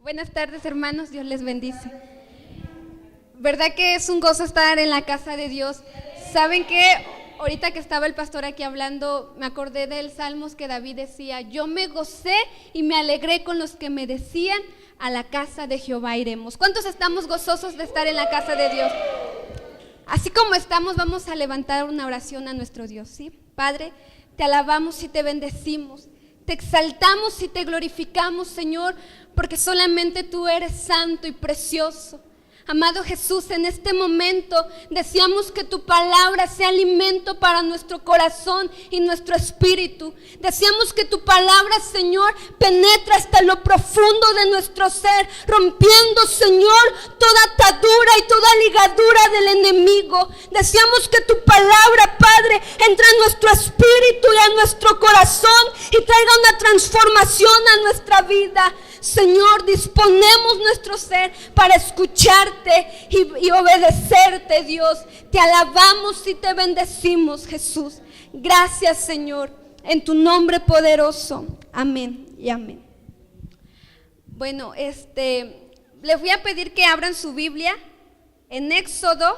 Buenas tardes, hermanos, Dios les bendice. ¿Verdad que es un gozo estar en la casa de Dios? ¿Saben qué? Ahorita que estaba el pastor aquí hablando, me acordé del Salmos que David decía: yo me gocé y me alegré con los que me decían, a la casa de Jehová iremos. ¿Cuántos estamos gozosos de estar en la casa de Dios? Así como estamos, vamos a levantar una oración a nuestro Dios, ¿sí? Padre, te alabamos y te bendecimos, te exaltamos y te glorificamos, Señor, porque solamente tú eres santo y precioso. Amado Jesús, en este momento deseamos que tu palabra sea alimento para nuestro corazón y nuestro espíritu. Deseamos que tu palabra, Señor, penetre hasta lo profundo de nuestro ser, rompiendo, Señor, toda atadura y toda ligadura del enemigo. Deseamos que tu palabra, Padre, entre en nuestro espíritu y a nuestro corazón y traiga una transformación a nuestra vida. Señor, disponemos nuestro ser para escucharte y obedecerte, Dios. Te alabamos y te bendecimos, Jesús. Gracias, Señor, en tu nombre poderoso. Amén y amén. Bueno, les voy a pedir que abran su Biblia en Éxodo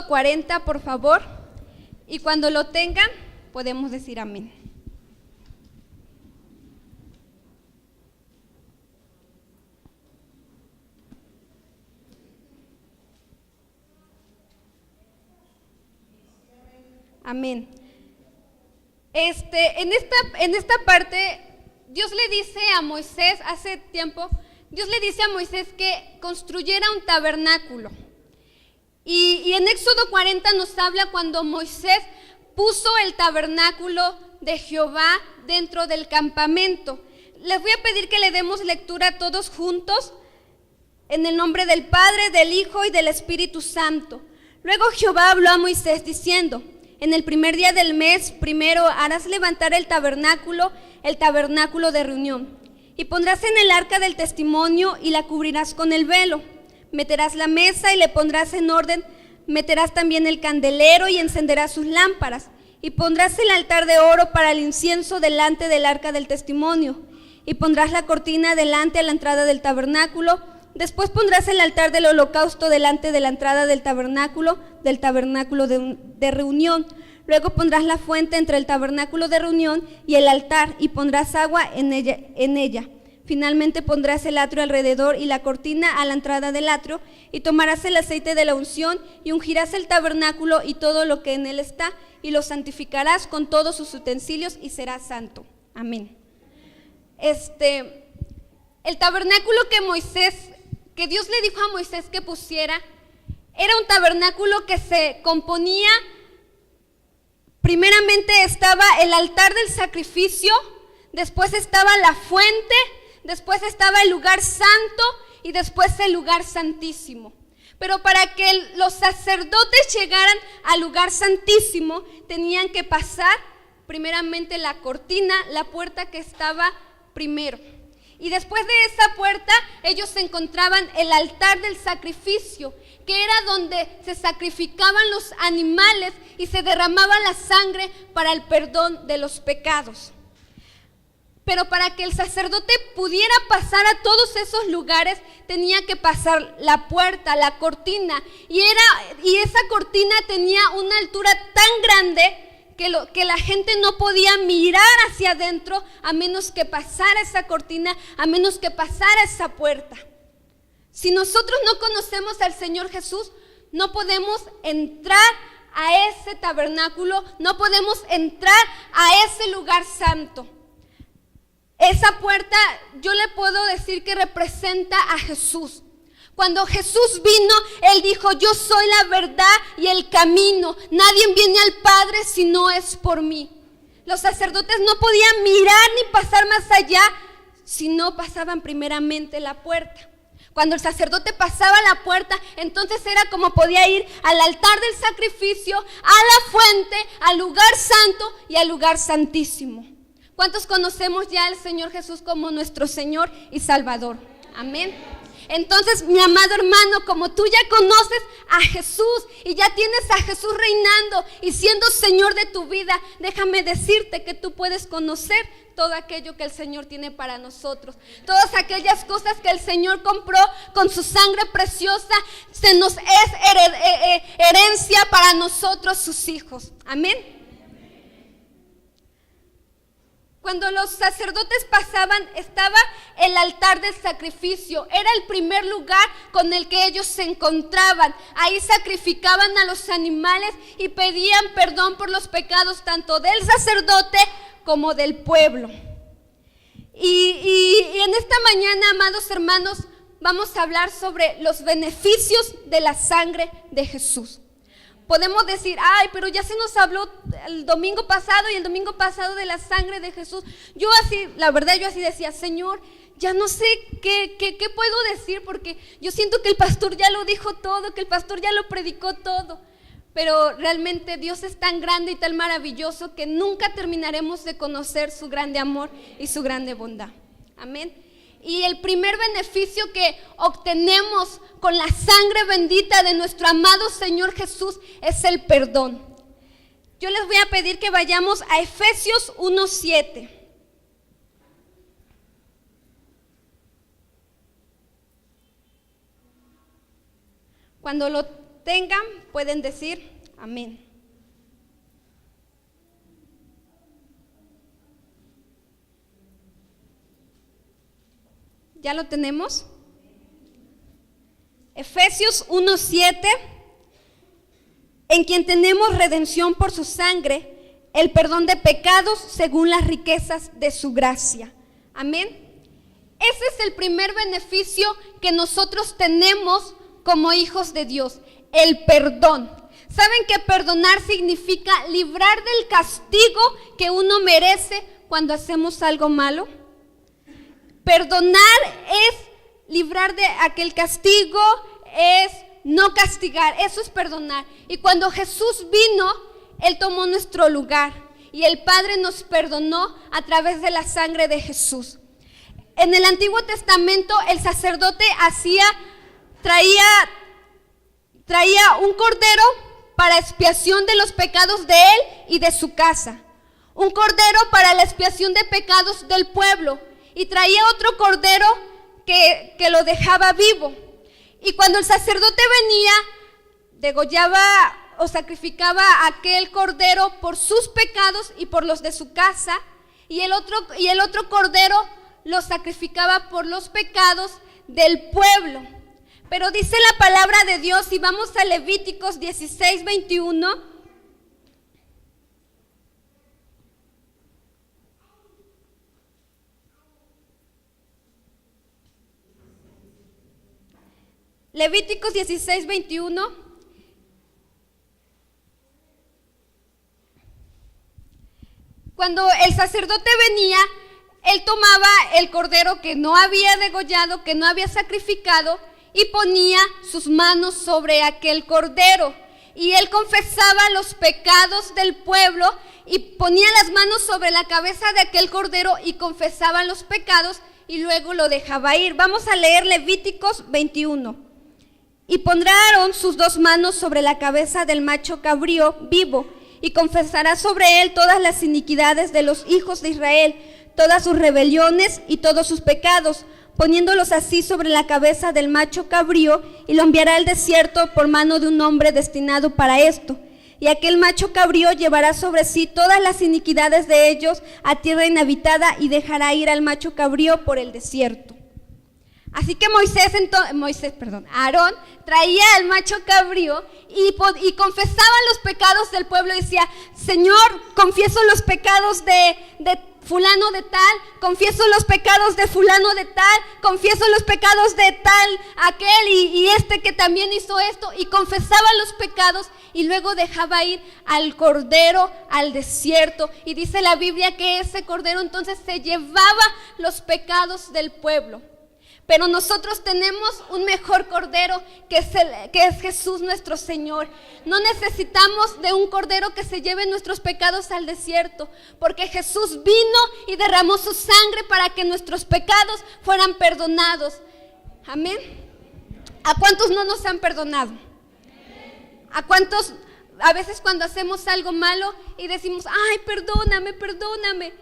40, por favor. Y cuando lo tengan, podemos decir amén. Amén. En esta parte, Dios le dice a Moisés, hace tiempo, Dios le dice a Moisés que construyera un tabernáculo. Y en Éxodo 40 nos habla cuando Moisés puso el tabernáculo de Jehová dentro del campamento. Les voy a pedir que le demos lectura todos juntos, en el nombre del Padre, del Hijo y del Espíritu Santo. Luego Jehová habló a Moisés diciendo: en el primer día del mes primero harás levantar el tabernáculo de reunión, y pondrás en el arca del testimonio y la cubrirás con el velo. Meterás la mesa y le pondrás en orden, meterás también el candelero y encenderás sus lámparas, y pondrás el altar de oro para el incienso delante del arca del testimonio, y pondrás la cortina delante a la entrada del tabernáculo. Después pondrás el altar del holocausto delante de la entrada del tabernáculo de reunión. Luego pondrás la fuente entre el tabernáculo de reunión y el altar, y pondrás agua en ella. Finalmente pondrás el atrio alrededor y la cortina a la entrada del atrio, y tomarás el aceite de la unción y ungirás el tabernáculo y todo lo que en él está, y lo santificarás con todos sus utensilios y será santo. Amén. El tabernáculo que Dios le dijo a Moisés que pusiera, era un tabernáculo que se componía, primeramente estaba el altar del sacrificio, después estaba la fuente, después estaba el lugar santo y después el lugar santísimo. Pero para que los sacerdotes llegaran al lugar santísimo, tenían que pasar primeramente la cortina, la puerta que estaba primero. Y después de esa puerta, ellos encontraban el altar del sacrificio, que era donde se sacrificaban los animales y se derramaba la sangre para el perdón de los pecados. Pero para que el sacerdote pudiera pasar a todos esos lugares, tenía que pasar la puerta, la cortina. Y esa cortina tenía una altura tan grande que la gente no podía mirar hacia adentro a menos que pasara esa cortina, a menos que pasara esa puerta. Si nosotros no conocemos al Señor Jesús, no podemos entrar a ese tabernáculo, no podemos entrar a ese lugar santo. Esa puerta, yo le puedo decir que representa a Jesús. Cuando Jesús vino, Él dijo: yo soy la verdad y el camino. Nadie viene al Padre si no es por mí. Los sacerdotes no podían mirar ni pasar más allá si no pasaban primeramente la puerta. Cuando el sacerdote pasaba la puerta, entonces era como podía ir al altar del sacrificio, a la fuente, al lugar santo y al lugar santísimo. ¿Cuántos conocemos ya al Señor Jesús como nuestro Señor y Salvador? Amén. Entonces, mi amado hermano, como tú ya conoces a Jesús y ya tienes a Jesús reinando y siendo Señor de tu vida, déjame decirte que tú puedes conocer todo aquello que el Señor tiene para nosotros. Todas aquellas cosas que el Señor compró con su sangre preciosa, se nos es herencia para nosotros, sus hijos. Amén. Cuando los sacerdotes pasaban, estaba el altar del sacrificio. Era el primer lugar con el que ellos se encontraban. Ahí sacrificaban a los animales y pedían perdón por los pecados tanto del sacerdote como del pueblo. Y en esta mañana, amados hermanos, vamos a hablar sobre los beneficios de la sangre de Jesús. Podemos decir, ay, pero ya se nos habló el domingo pasado y el domingo pasado de la sangre de Jesús. Yo así, la verdad, yo así decía, Señor, ya no sé qué puedo decir, porque yo siento que el pastor ya lo dijo todo, que el pastor ya lo predicó todo. Pero realmente Dios es tan grande y tan maravilloso que nunca terminaremos de conocer su grande amor y su grande bondad. Amén. Y el primer beneficio que obtenemos con la sangre bendita de nuestro amado Señor Jesús es el perdón. Yo les voy a pedir que vayamos a Efesios 1:7. Cuando lo tengan, pueden decir amén. ¿Ya lo tenemos? Efesios 1:7, en quien tenemos redención por su sangre, el perdón de pecados según las riquezas de su gracia. Amén. Ese es el primer beneficio que nosotros tenemos como hijos de Dios, el perdón. ¿Saben que perdonar significa librar del castigo que uno merece cuando hacemos algo malo? Perdonar es librar de aquel castigo, es no castigar, eso es perdonar. Y cuando Jesús vino, Él tomó nuestro lugar y el Padre nos perdonó a través de la sangre de Jesús. En el Antiguo Testamento el sacerdote traía un cordero para expiación de los pecados de él y de su casa, un cordero para la expiación de pecados del pueblo, y traía otro cordero que lo dejaba vivo. Y cuando el sacerdote venía, degollaba o sacrificaba aquel cordero por sus pecados y por los de su casa, y el otro cordero lo sacrificaba por los pecados del pueblo. Pero dice la palabra de Dios, y vamos a Levíticos 16:21. Levíticos 16:21. Cuando el sacerdote venía, él tomaba el cordero que no había degollado, que no había sacrificado, y ponía sus manos sobre aquel cordero. Y él confesaba los pecados del pueblo y ponía las manos sobre la cabeza de aquel cordero y confesaba los pecados y luego lo dejaba ir. Vamos a leer Levíticos 21. Y pondrá Aarón sus dos manos sobre la cabeza del macho cabrío vivo y confesará sobre él todas las iniquidades de los hijos de Israel, todas sus rebeliones y todos sus pecados, poniéndolos así sobre la cabeza del macho cabrío, y lo enviará al desierto por mano de un hombre destinado para esto. Y aquel macho cabrío llevará sobre sí todas las iniquidades de ellos a tierra inhabitada y dejará ir al macho cabrío por el desierto. Así que Aarón traía al macho cabrío y confesaba los pecados del pueblo y decía, Señor, confieso los pecados de fulano de tal, confieso los pecados de fulano de tal, confieso los pecados de tal, aquel y este que también hizo esto, y confesaba los pecados y luego dejaba ir al cordero al desierto. Y dice la Biblia que ese cordero entonces se llevaba los pecados del pueblo. Pero nosotros tenemos un mejor cordero que es Jesús nuestro Señor. No necesitamos de un cordero que se lleve nuestros pecados al desierto, porque Jesús vino y derramó su sangre para que nuestros pecados fueran perdonados. Amén. ¿A cuántos no nos han perdonado? ¿A cuántos a veces cuando hacemos algo malo y decimos, ay, perdóname, perdóname,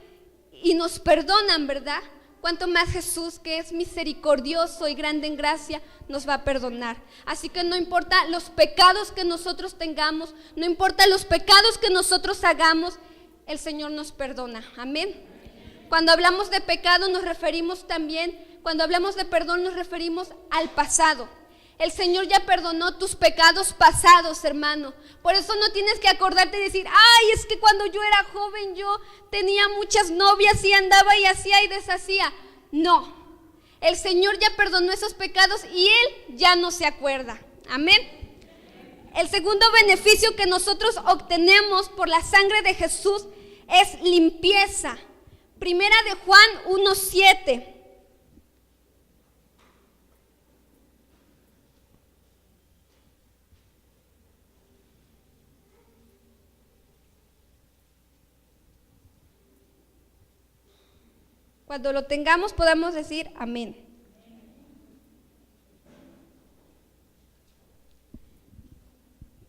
y nos perdonan, ¿verdad? Cuánto más Jesús, que es misericordioso y grande en gracia, nos va a perdonar. Así que no importa los pecados que nosotros tengamos, no importa los pecados que nosotros hagamos, el Señor nos perdona. Amén. Cuando hablamos de pecado nos referimos también, cuando hablamos de perdón nos referimos al pasado. El Señor ya perdonó tus pecados pasados, hermano. Por eso no tienes que acordarte y decir, ay, es que cuando yo era joven yo tenía muchas novias y andaba y hacía y deshacía. No, el Señor ya perdonó esos pecados y Él ya no se acuerda. Amén. El segundo beneficio que nosotros obtenemos por la sangre de Jesús es limpieza. Primera de Juan 1:7. Cuando lo tengamos podamos decir amén.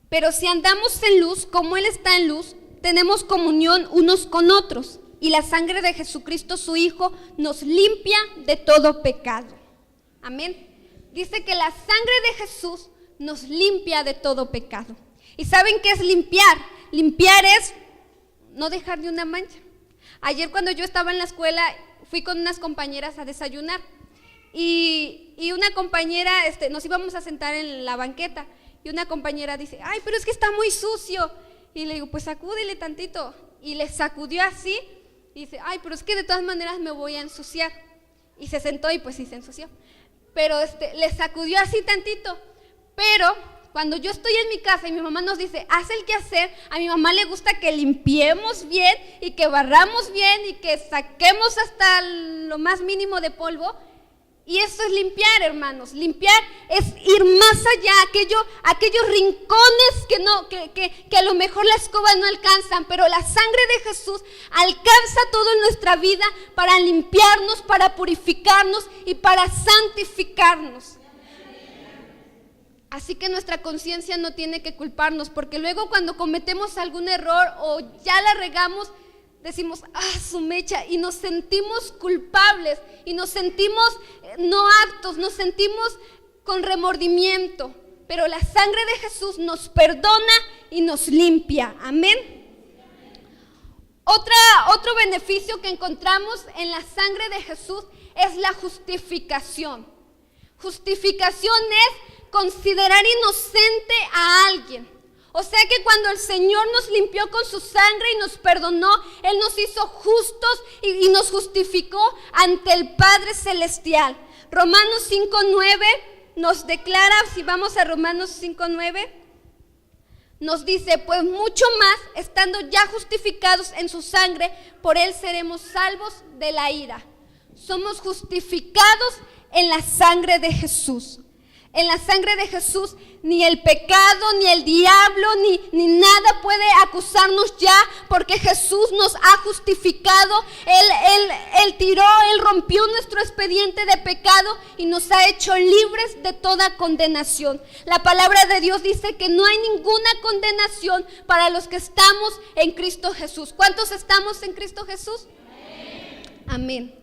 Pero si andamos en luz, como Él está en luz, tenemos comunión unos con otros, y la sangre de Jesucristo, su Hijo, nos limpia de todo pecado. Amén. Dice que la sangre de Jesús nos limpia de todo pecado. ¿Y saben qué es limpiar? Limpiar es no dejar ni una mancha. Ayer cuando yo estaba en la escuela, fui con unas compañeras a desayunar y una compañera, nos íbamos a sentar en la banqueta y una compañera dice, ay, pero es que está muy sucio. Y le digo, pues sacúdele tantito. Y le sacudió así y dice, ay, pero es que de todas maneras me voy a ensuciar. Y se sentó y pues sí se ensució. Pero le sacudió así tantito. Pero cuando yo estoy en mi casa y mi mamá nos dice, haz el quehacer, a mi mamá le gusta que limpiemos bien y que barramos bien y que saquemos hasta lo más mínimo de polvo. Y eso es limpiar, hermanos. Limpiar es ir más allá, aquellos rincones que a lo mejor la escoba no alcanzan, pero la sangre de Jesús alcanza todo en nuestra vida para limpiarnos, para purificarnos y para santificarnos. Así que nuestra conciencia no tiene que culparnos, porque luego cuando cometemos algún error o ya la regamos, decimos, su mecha, y nos sentimos culpables, y nos sentimos no aptos, nos sentimos con remordimiento, pero la sangre de Jesús nos perdona y nos limpia. Amén. Otro beneficio que encontramos en la sangre de Jesús es la justificación. Justificación es considerar inocente a alguien. O sea que cuando el Señor nos limpió con su sangre y nos perdonó, Él nos hizo justos y nos justificó ante el Padre Celestial. Romanos 5:9 nos declara, si vamos a Romanos 5:9, nos dice, pues mucho más, estando ya justificados en su sangre, por Él seremos salvos de la ira. Somos justificados en la sangre de Jesús. En la sangre de Jesús ni el pecado, ni el diablo, ni nada puede acusarnos ya, porque Jesús nos ha justificado. Él rompió nuestro expediente de pecado y nos ha hecho libres de toda condenación. La palabra de Dios dice que no hay ninguna condenación para los que estamos en Cristo Jesús. ¿Cuántos estamos en Cristo Jesús? Amén.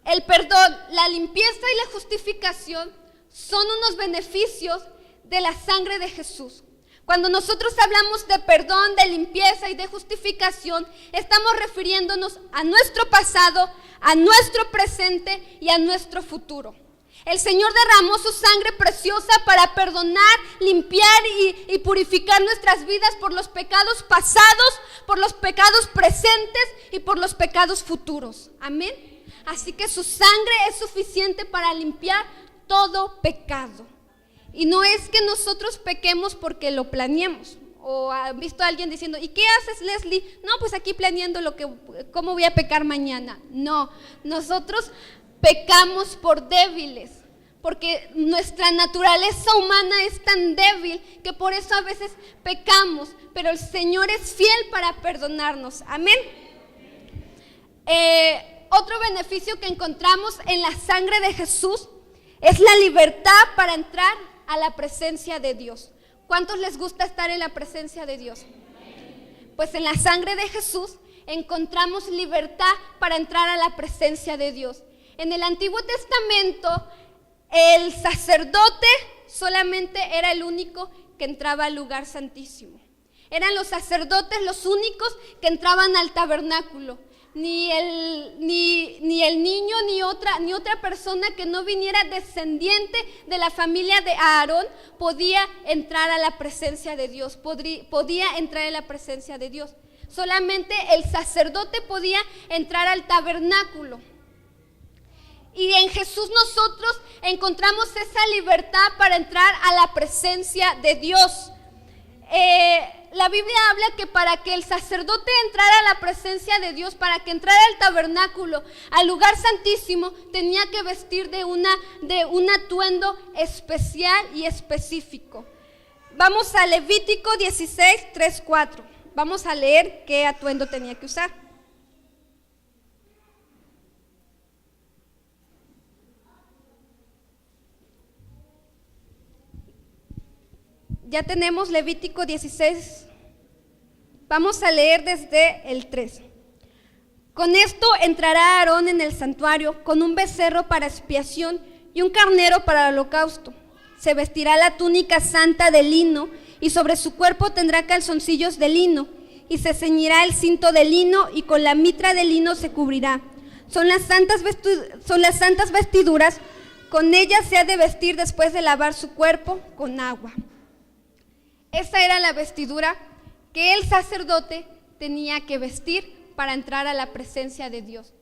El perdón, la limpieza y la justificación son unos beneficios de la sangre de Jesús. Cuando nosotros hablamos de perdón, de limpieza y de justificación, estamos refiriéndonos a nuestro pasado, a nuestro presente y a nuestro futuro. El Señor derramó su sangre preciosa para perdonar, limpiar y purificar nuestras vidas por los pecados pasados, por los pecados presentes y por los pecados futuros. Amén. Así que su sangre es suficiente para limpiar todo pecado. Y no es que nosotros pequemos porque lo planeemos. O han visto a alguien diciendo, ¿y qué haces, Leslie? No, pues aquí planeando cómo voy a pecar mañana. No, nosotros pecamos por débiles, porque nuestra naturaleza humana es tan débil que por eso a veces pecamos, pero el Señor es fiel para perdonarnos. Amén. Otro beneficio que encontramos en la sangre de Jesús Es la libertad para entrar a la presencia de Dios. ¿Cuántos les gusta estar en la presencia de Dios? Pues en la sangre de Jesús encontramos libertad para entrar a la presencia de Dios. En el Antiguo Testamento, el sacerdote solamente era el único que entraba al lugar santísimo. Eran los sacerdotes los únicos que entraban al tabernáculo. Ni el niño ni otra persona que no viniera descendiente de la familia de Aarón podía entrar a la presencia de Dios, podía entrar en la presencia de Dios. Solamente el sacerdote podía entrar al tabernáculo. Y en Jesús nosotros encontramos esa libertad para entrar a la presencia de Dios. La Biblia habla que para que el sacerdote entrara a la presencia de Dios, para que entrara al tabernáculo, al lugar santísimo, tenía que vestir de un atuendo especial y específico. Vamos a Levítico 16, 3, 4. Vamos a leer qué atuendo tenía que usar. Ya tenemos Levítico 16. Vamos a leer desde el 3. Con esto entrará Aarón en el santuario con un becerro para expiación y un carnero para el holocausto. Se vestirá la túnica santa de lino y sobre su cuerpo tendrá calzoncillos de lino y se ceñirá el cinto de lino y con la mitra de lino se cubrirá. Son las santas vestiduras, con ellas se ha de vestir después de lavar su cuerpo con agua. Esa era la vestidura que el sacerdote tenía que vestir para entrar a la presencia de Dios.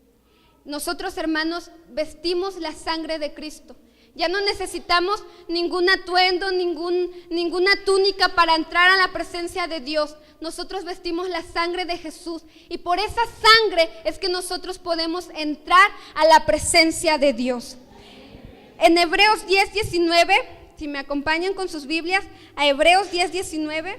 Nosotros, hermanos, vestimos la sangre de Cristo. Ya no necesitamos ningún atuendo, ninguna túnica para entrar a la presencia de Dios. Nosotros vestimos la sangre de Jesús y por esa sangre es que nosotros podemos entrar a la presencia de Dios. En Hebreos 10, 19... Si me acompañan con sus Biblias a Hebreos 10, 19.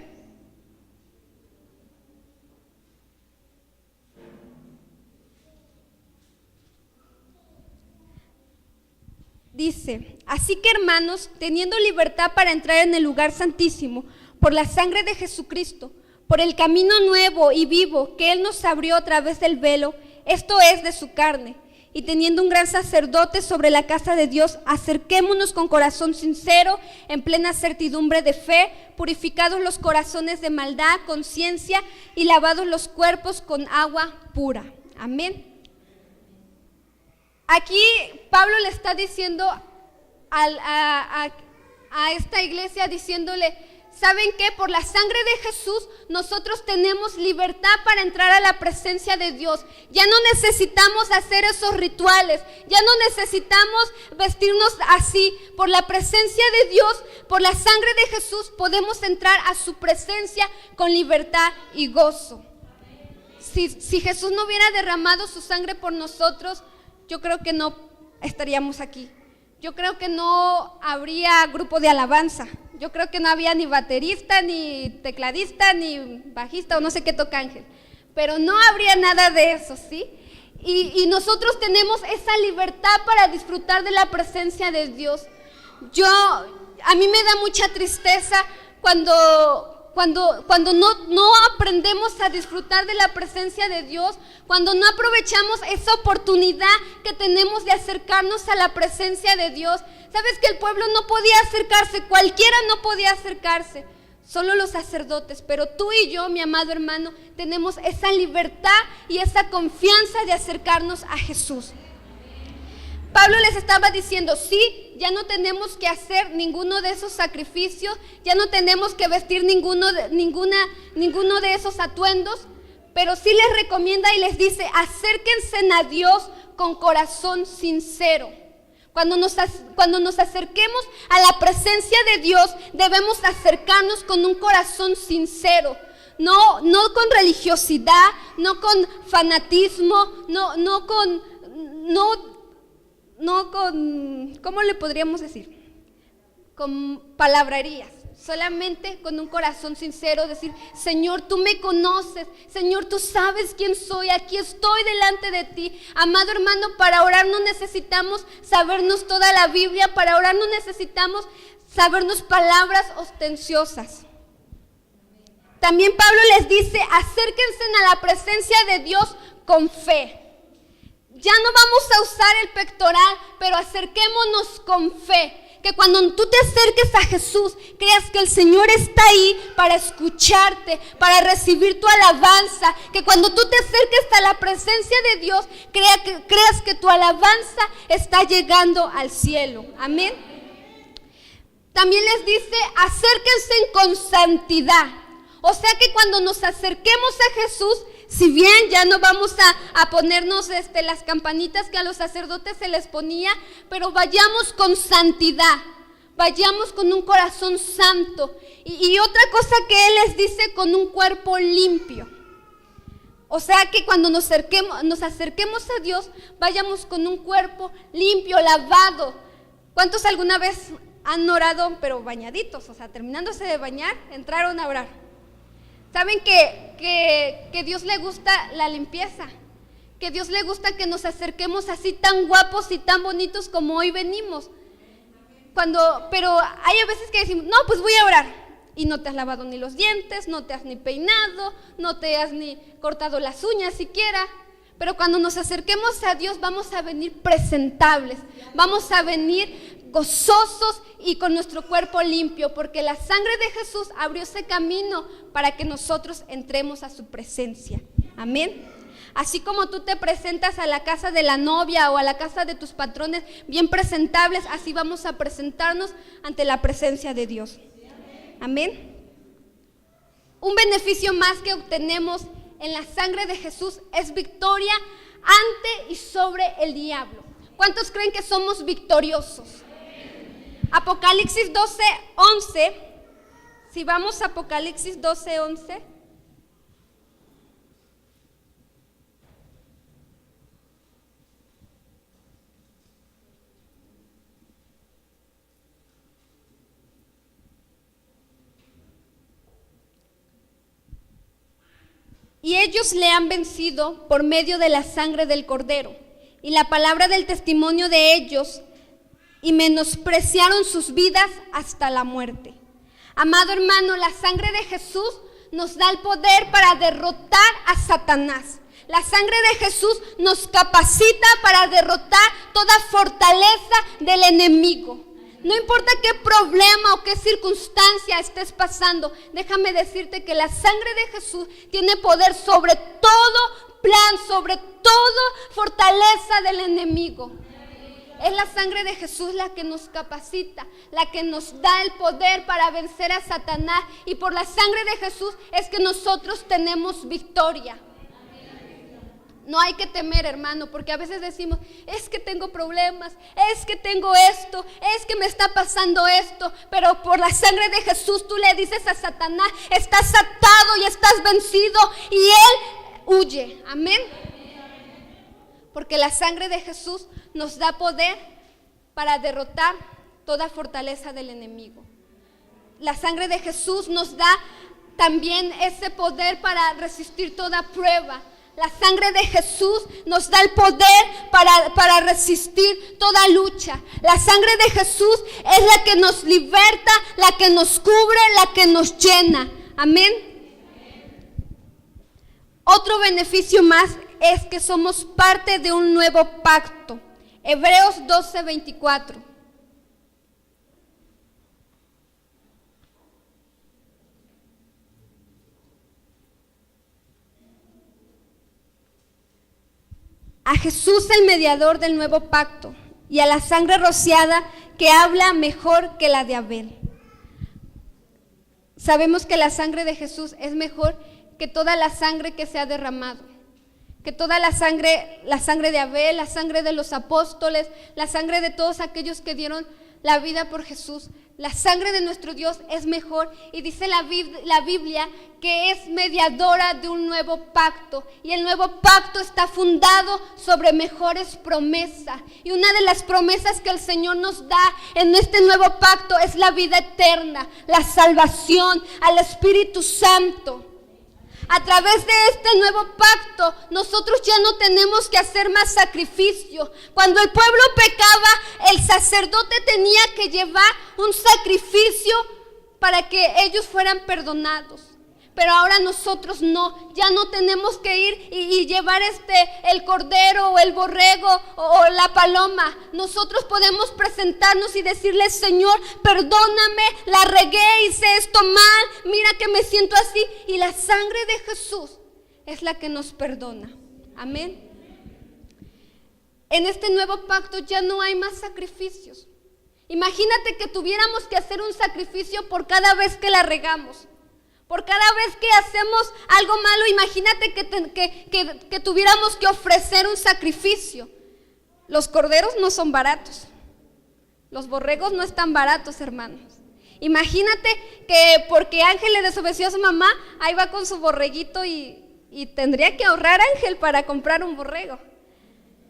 Dice, así que hermanos, teniendo libertad para entrar en el lugar santísimo, por la sangre de Jesucristo, por el camino nuevo y vivo que Él nos abrió a través del velo, esto es de su carne, y teniendo un gran sacerdote sobre la casa de Dios, acerquémonos con corazón sincero, en plena certidumbre de fe, purificados los corazones de maldad, conciencia y lavados los cuerpos con agua pura. Amén. Aquí Pablo le está diciendo a esta iglesia, diciéndole, ¿saben qué? Por la sangre de Jesús nosotros tenemos libertad para entrar a la presencia de Dios. Ya no necesitamos hacer esos rituales, ya no necesitamos vestirnos así. Por la presencia de Dios, por la sangre de Jesús podemos entrar a su presencia con libertad y gozo. Si Jesús no hubiera derramado su sangre por nosotros, yo creo que no estaríamos aquí. Yo creo que no habría grupo de alabanza. Yo creo que no había ni baterista, ni tecladista, ni bajista, o no sé qué toca Ángel. Pero no habría nada de eso, ¿sí? Y nosotros tenemos esa libertad para disfrutar de la presencia de Dios. A mí me da mucha tristeza cuando no aprendemos a disfrutar de la presencia de Dios, cuando no aprovechamos esa oportunidad que tenemos de acercarnos a la presencia de Dios. ¿Sabes que el pueblo no podía acercarse? Cualquiera no podía acercarse, solo los sacerdotes. Pero tú y yo, mi amado hermano, tenemos esa libertad y esa confianza de acercarnos a Jesús. Pablo les estaba diciendo, sí, ya no tenemos que hacer ninguno de esos sacrificios, ya no tenemos que vestir ninguno de esos atuendos, pero sí les recomienda y les dice, acérquense a Dios con corazón sincero. Cuando nos acerquemos a la presencia de Dios, debemos acercarnos con un corazón sincero. No con religiosidad, no con fanatismo, no con, ¿cómo le podríamos decir? Con palabrerías, Solamente con un corazón sincero decir: Señor, tú me conoces, Señor, tú sabes quién soy, aquí estoy delante de ti. Amado hermano, para orar no necesitamos sabernos toda la Biblia, para orar no necesitamos sabernos palabras ostenciosas. También Pablo les dice: acérquense a la presencia de Dios con fe. Ya no vamos a usar el pectoral, pero acerquémonos con fe. Que cuando tú te acerques a Jesús, creas que el Señor está ahí para escucharte, para recibir tu alabanza. Que cuando tú te acerques a la presencia de Dios, creas que tu alabanza está llegando al cielo. Amén. También les dice: acérquense con santidad. O sea que cuando nos acerquemos a Jesús, si bien ya no vamos a ponernos las campanitas que a los sacerdotes se les ponía, pero vayamos con santidad, vayamos con un corazón santo. Y otra cosa que Él les dice: con un cuerpo limpio. O sea que cuando nos acerquemos a Dios, vayamos con un cuerpo limpio, lavado. ¿Cuántos alguna vez han orado pero bañaditos? O sea, terminándose de bañar, entraron a orar. ¿Saben que Dios le gusta la limpieza? Que Dios le gusta que nos acerquemos así tan guapos y tan bonitos como hoy venimos. Pero hay a veces que decimos: no, pues voy a orar. Y no te has lavado ni los dientes, no te has ni peinado, no te has ni cortado las uñas siquiera. Pero cuando nos acerquemos a Dios, vamos a venir presentables, vamos a venir gozosos y con nuestro cuerpo limpio, porque la sangre de Jesús abrió ese camino para que nosotros entremos a su presencia. Amén. Así como tú te presentas a la casa de la novia o a la casa de tus patrones bien presentables, así vamos a presentarnos ante la presencia de Dios. Amén. Un beneficio más que obtenemos en la sangre de Jesús es victoria ante y sobre el diablo. ¿Cuántos creen que somos victoriosos? Apocalipsis 12:11. Si vamos a Apocalipsis 12:11. Y ellos le han vencido por medio de la sangre del Cordero y la palabra del testimonio de ellos, y menospreciaron sus vidas hasta la muerte. Amado hermano, la sangre de Jesús nos da el poder para derrotar a Satanás. La sangre de Jesús nos capacita para derrotar toda fortaleza del enemigo. No importa qué problema o qué circunstancia estés pasando, déjame decirte que la sangre de Jesús tiene poder sobre todo plan, sobre todo fortaleza del enemigo. Es la sangre de Jesús la que nos capacita, la que nos da el poder para vencer a Satanás. Y por la sangre de Jesús es que nosotros tenemos victoria. No hay que temer, hermano, porque a veces decimos: es que tengo problemas, es que tengo esto, es que me está pasando esto. Pero por la sangre de Jesús tú le dices a Satanás: estás atado y estás vencido, y él huye. Amén. Porque la sangre de Jesús nos da poder para derrotar toda fortaleza del enemigo. La sangre de Jesús nos da también ese poder para resistir toda prueba. La sangre de Jesús nos da el poder para resistir toda lucha. La sangre de Jesús es la que nos liberta, la que nos cubre, la que nos llena. Amén. Otro beneficio más es que somos parte de un nuevo pacto. Hebreos 12:24. A Jesús, el mediador del nuevo pacto, y a la sangre rociada que habla mejor que la de Abel. Sabemos que la sangre de Jesús es mejor que toda la sangre que se ha derramado, que toda la sangre de Abel, la sangre de los apóstoles, la sangre de todos aquellos que dieron la vida por Jesús. La sangre de nuestro Dios es mejor y dice la Biblia que es mediadora de un nuevo pacto. Y el nuevo pacto está fundado sobre mejores promesas. Y una de las promesas que el Señor nos da en este nuevo pacto es la vida eterna, la salvación, al Espíritu Santo. A través de este nuevo pacto, nosotros ya no tenemos que hacer más sacrificio. Cuando el pueblo pecaba, el sacerdote tenía que llevar un sacrificio para que ellos fueran perdonados. Pero ahora nosotros no, ya no tenemos que ir y llevar el cordero o el borrego o la paloma. Nosotros podemos presentarnos y decirle: Señor, perdóname, la regué, hice esto mal, mira que me siento así. Y la sangre de Jesús es la que nos perdona. Amén. En este nuevo pacto ya no hay más sacrificios. Imagínate que tuviéramos que hacer un sacrificio por cada vez que la regamos. Por cada vez que hacemos algo malo, imagínate que tuviéramos que ofrecer un sacrificio. Los corderos no son baratos. Los borregos no están baratos, hermanos. Imagínate que porque Ángel le desobedeció a su mamá, ahí va con su borreguito y tendría que ahorrar Ángel para comprar un borrego.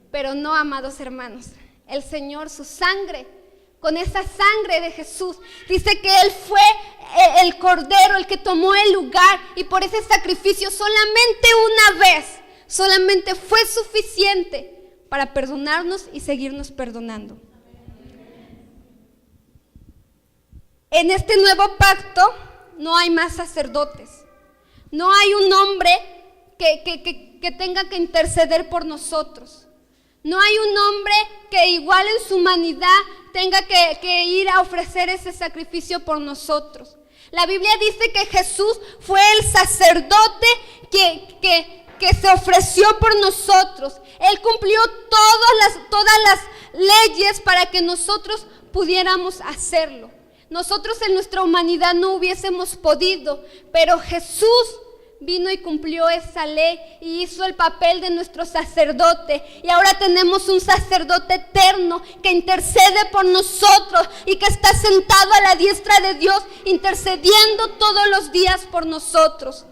Pero no, amados hermanos, el Señor, su sangre, con esa sangre de Jesús, dice que Él fue el cordero, el que tomó el lugar, y por ese sacrificio solamente una vez, solamente fue suficiente para perdonarnos y seguirnos perdonando. En este nuevo pacto no hay más sacerdotes, no hay un hombre que tenga que interceder por nosotros. No hay un hombre que igual en su humanidad tenga que ir a ofrecer ese sacrificio por nosotros. La Biblia dice que Jesús fue el sacerdote que se ofreció por nosotros. Él cumplió todas las leyes para que nosotros pudiéramos hacerlo. Nosotros en nuestra humanidad no hubiésemos podido, pero Jesús vino y cumplió esa ley y hizo el papel de nuestro sacerdote. Y ahora tenemos un sacerdote eterno que intercede por nosotros y que está sentado a la diestra de Dios, intercediendo todos los días por nosotros.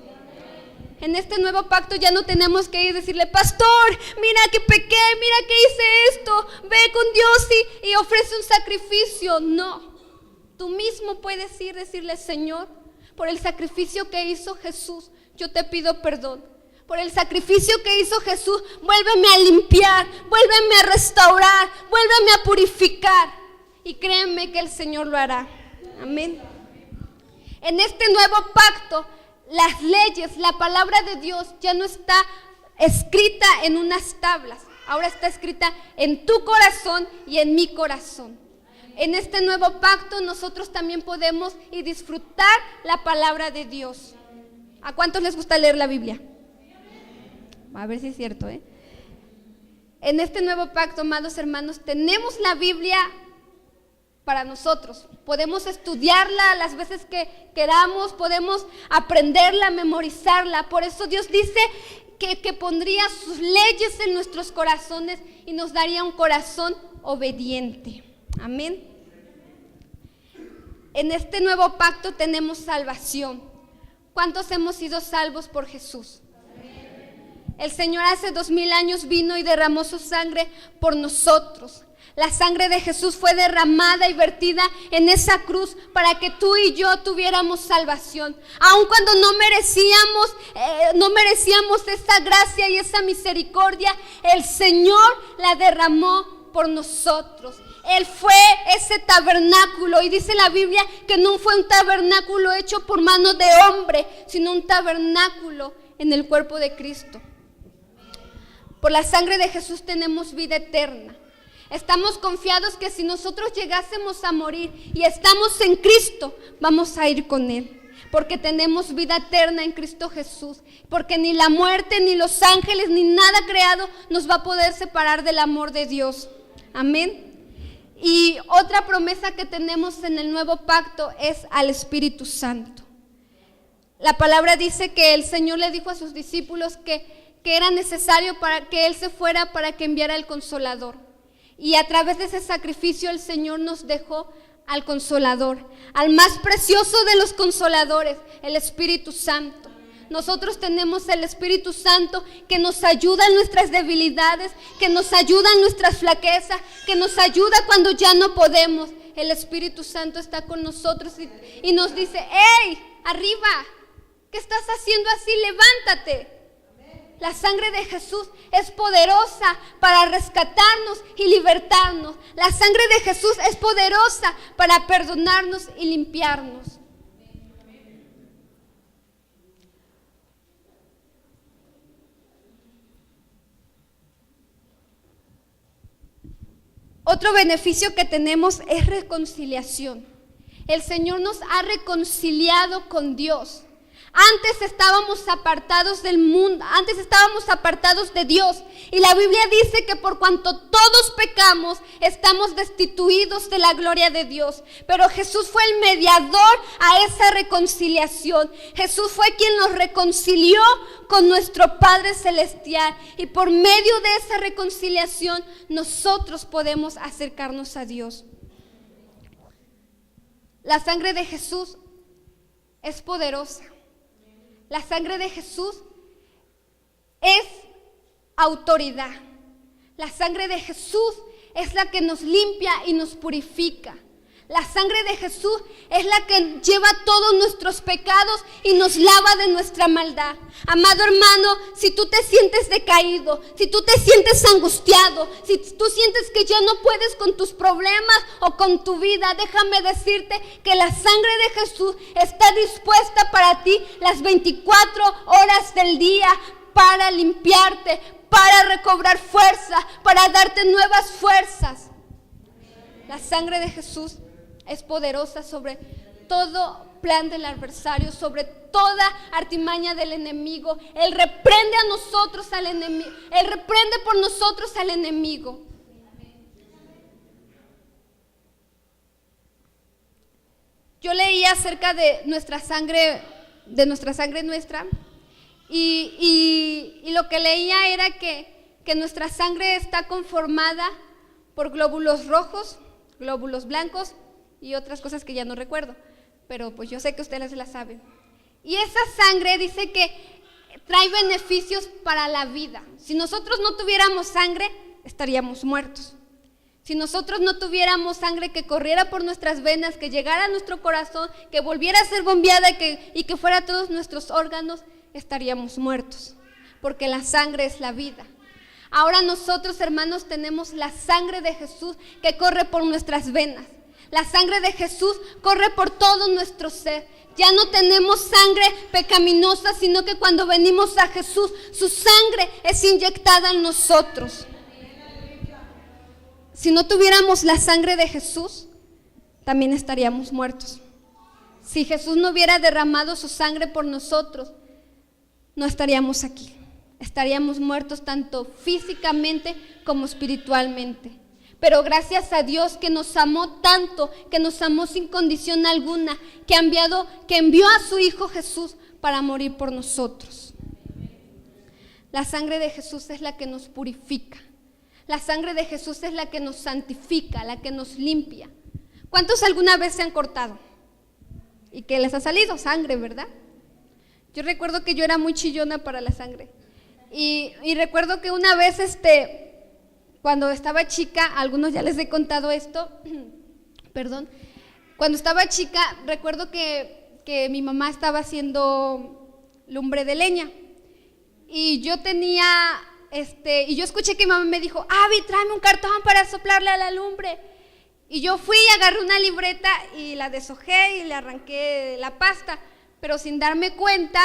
En este nuevo pacto ya no tenemos que ir y decirle: pastor, mira que pequé, mira que hice esto, ve con Dios y ofrece un sacrificio. No, tú mismo puedes ir y decirle: Señor, por el sacrificio que hizo Jesús, yo te pido perdón. Por el sacrificio que hizo Jesús, vuélveme a limpiar, vuélveme a restaurar, vuélveme a purificar. Y créeme que el Señor lo hará. Amén. En este nuevo pacto, las leyes, la palabra de Dios ya no está escrita en unas tablas. Ahora está escrita en tu corazón y en mi corazón. En este nuevo pacto nosotros también podemos y disfrutar la palabra de Dios. ¿A cuántos les gusta leer la Biblia? A ver si es cierto, ¿eh? En este nuevo pacto, amados hermanos, tenemos la Biblia para nosotros. Podemos estudiarla las veces que queramos, podemos aprenderla, memorizarla. Por eso Dios dice que pondría sus leyes en nuestros corazones y nos daría un corazón obediente. Amén. En este nuevo pacto tenemos salvación. ¿Cuántos hemos sido salvos por Jesús? El Señor hace 2000 años vino y derramó su sangre por nosotros. La sangre de Jesús fue derramada y vertida en esa cruz para que tú y yo tuviéramos salvación. Aun cuando no merecíamos esa gracia y esa misericordia, el Señor la derramó por nosotros. Él fue ese tabernáculo, y dice la Biblia que no fue un tabernáculo hecho por manos de hombre, sino un tabernáculo en el cuerpo de Cristo. Por la sangre de Jesús tenemos vida eterna. Estamos confiados que si nosotros llegásemos a morir y estamos en Cristo, vamos a ir con Él. Porque tenemos vida eterna en Cristo Jesús. Porque ni la muerte, ni los ángeles, ni nada creado nos va a poder separar del amor de Dios. Amén. Y otra promesa que tenemos en el nuevo pacto es al Espíritu Santo. La palabra dice que el Señor le dijo a sus discípulos que era necesario para que Él se fuera para que enviara el Consolador. Y a través de ese sacrificio el Señor nos dejó al Consolador, al más precioso de los consoladores, el Espíritu Santo. Nosotros tenemos el Espíritu Santo que nos ayuda en nuestras debilidades, que nos ayuda en nuestras flaquezas, que nos ayuda cuando ya no podemos. El Espíritu Santo está con nosotros y nos dice: ¡hey, arriba! ¿Qué estás haciendo así? ¡Levántate! La sangre de Jesús es poderosa para rescatarnos y libertarnos. La sangre de Jesús es poderosa para perdonarnos y limpiarnos. Otro beneficio que tenemos es reconciliación. El Señor nos ha reconciliado con Dios. Antes estábamos apartados del mundo, antes estábamos apartados de Dios. Y la Biblia dice que por cuanto todos pecamos, estamos destituidos de la gloria de Dios. Pero Jesús fue el mediador a esa reconciliación. Jesús fue quien nos reconcilió con nuestro Padre Celestial. Y por medio de esa reconciliación, nosotros podemos acercarnos a Dios. La sangre de Jesús es poderosa. La sangre de Jesús es autoridad. La sangre de Jesús es la que nos limpia y nos purifica. La sangre de Jesús es la que lleva todos nuestros pecados y nos lava de nuestra maldad. Amado hermano, si tú te sientes decaído, si tú te sientes angustiado, si tú sientes que ya no puedes con tus problemas o con tu vida, déjame decirte que la sangre de Jesús está dispuesta para ti las 24 horas del día para limpiarte, para recobrar fuerza, para darte nuevas fuerzas. La sangre de Jesús es poderosa sobre todo plan del adversario, sobre toda artimaña del enemigo. Él reprende a nosotros al enemigo. Él reprende por nosotros al enemigo. Yo leí acerca de nuestra sangre nuestra, y lo que leía era que nuestra sangre está conformada por glóbulos rojos, glóbulos blancos y otras cosas que ya no recuerdo, pero pues yo sé que ustedes la saben. Y esa sangre dice que trae beneficios para la vida. Si nosotros no tuviéramos sangre, estaríamos muertos. Si nosotros no tuviéramos sangre que corriera por nuestras venas, que llegara a nuestro corazón, que volviera a ser bombeada y que fuera a todos nuestros órganos, estaríamos muertos, porque la sangre es la vida. Ahora nosotros, hermanos, tenemos la sangre de Jesús que corre por nuestras venas. La sangre de Jesús corre por todo nuestro ser. Ya no tenemos sangre pecaminosa, sino que cuando venimos a Jesús, su sangre es inyectada en nosotros. Si no tuviéramos la sangre de Jesús, también estaríamos muertos. Si Jesús no hubiera derramado su sangre por nosotros, no estaríamos aquí. Estaríamos muertos tanto físicamente como espiritualmente. Pero gracias a Dios que nos amó tanto, que nos amó sin condición alguna, que envió a su Hijo Jesús para morir por nosotros. La sangre de Jesús es la que nos purifica. La sangre de Jesús es la que nos santifica, la que nos limpia. ¿Cuántos alguna vez se han cortado? ¿Y qué les ha salido? Sangre, ¿verdad? Yo recuerdo que yo era muy chillona para la sangre. Y recuerdo que una vez, cuando estaba chica, a algunos ya les he contado esto, perdón, cuando estaba chica, recuerdo que mi mamá estaba haciendo lumbre de leña, y yo y yo escuché que mi mamá me dijo: Abby, tráeme un cartón para soplarle a la lumbre, y yo fui y agarré una libreta y la deshojé y le arranqué la pasta, pero sin darme cuenta,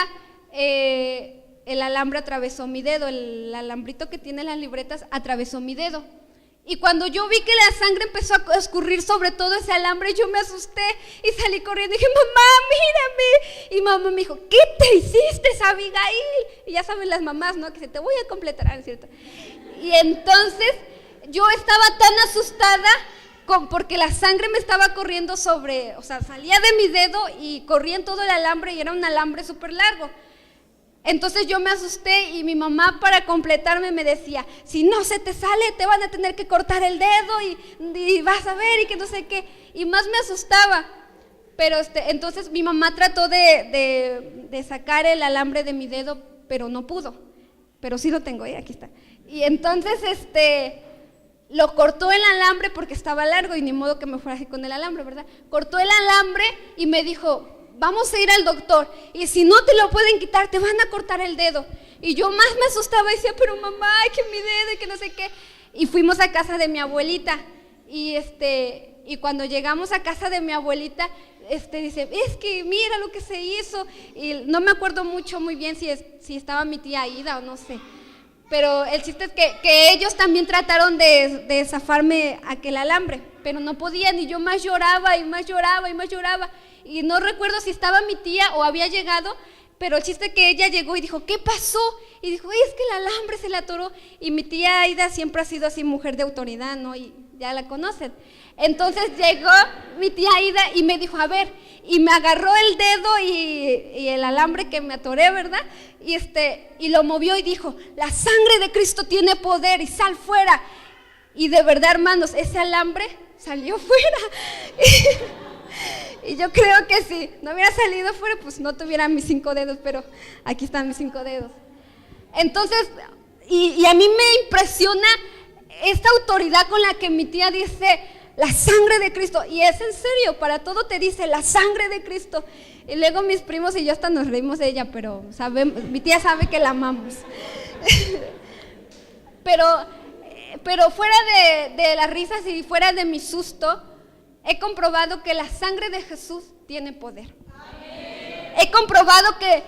el alambre atravesó mi dedo, el alambrito que tiene las libretas atravesó mi dedo. Y cuando yo vi que la sangre empezó a escurrir sobre todo ese alambre, yo me asusté y salí corriendo y dije: mamá, mírame. Y mamá me dijo: ¿qué te hiciste, Abigail? Y ya saben las mamás, ¿no? Que se te voy a completar, ¿no? ¿Cierto? Y entonces yo estaba tan asustada porque la sangre me estaba corriendo salía de mi dedo y corría en todo el alambre, y era un alambre súper largo. Entonces yo me asusté y mi mamá, para completarme, me decía, si no se te sale te van a tener que cortar el dedo y vas a ver y que no sé qué, y más me asustaba. Pero entonces mi mamá trató de sacar el alambre de mi dedo, pero no pudo, pero sí lo tengo, aquí está. Y entonces lo cortó el alambre porque estaba largo y ni modo que me fuera así con el alambre, ¿verdad? Cortó el alambre y me dijo, vamos a ir al doctor, y si no te lo pueden quitar, te van a cortar el dedo. Y yo más me asustaba y decía, pero mamá, que mi dedo y que no sé qué. Y fuimos a casa de mi abuelita, y cuando llegamos a casa de mi abuelita, dice, es que mira lo que se hizo, y no me acuerdo muy bien si estaba mi tía Aida o no sé. Pero el chiste es que ellos también trataron de zafarme aquel alambre, pero no podían, y yo más lloraba y más lloraba y más lloraba. Y no recuerdo si estaba mi tía o había llegado, pero el chiste es que ella llegó y dijo, ¿qué pasó? Y dijo, es que el alambre se le atoró. Y mi tía Aida siempre ha sido así, mujer de autoridad, ¿no? Y ya la conocen. Entonces llegó mi tía Aida y me dijo, a ver, y me agarró el dedo y el alambre que me atoré, ¿verdad? Y lo movió y dijo, la sangre de Cristo tiene poder y sal fuera. Y de verdad, hermanos, ese alambre salió fuera. Y yo creo que si no hubiera salido fuera, pues no tuviera mis 5 dedos, pero aquí están mis 5 dedos. Entonces, y a mí me impresiona esta autoridad con la que mi tía dice, la sangre de Cristo, y es en serio, para todo te dice, la sangre de Cristo. Y luego mis primos y yo hasta nos reímos de ella, pero mi tía sabe que la amamos. Pero fuera de las risas y fuera de mi susto, he comprobado que la sangre de Jesús tiene poder. Amén. He comprobado que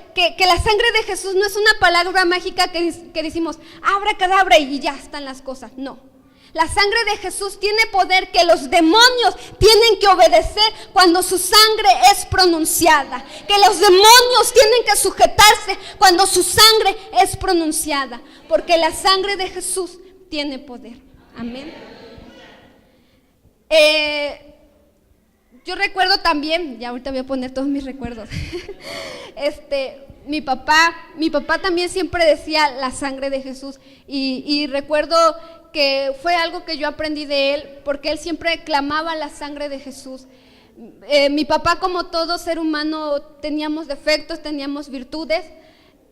la sangre de Jesús no es una palabra mágica que decimos, abracadabra y ya están las cosas. No. La sangre de Jesús tiene poder que los demonios tienen que obedecer cuando su sangre es pronunciada. Que los demonios tienen que sujetarse cuando su sangre es pronunciada. Porque la sangre de Jesús tiene poder. Amén. Yo recuerdo también, ya ahorita voy a poner todos mis recuerdos. Mi papá también siempre decía la sangre de Jesús, y recuerdo que fue algo que yo aprendí de él, porque él siempre clamaba la sangre de Jesús. Mi papá, como todo ser humano, teníamos defectos, teníamos virtudes,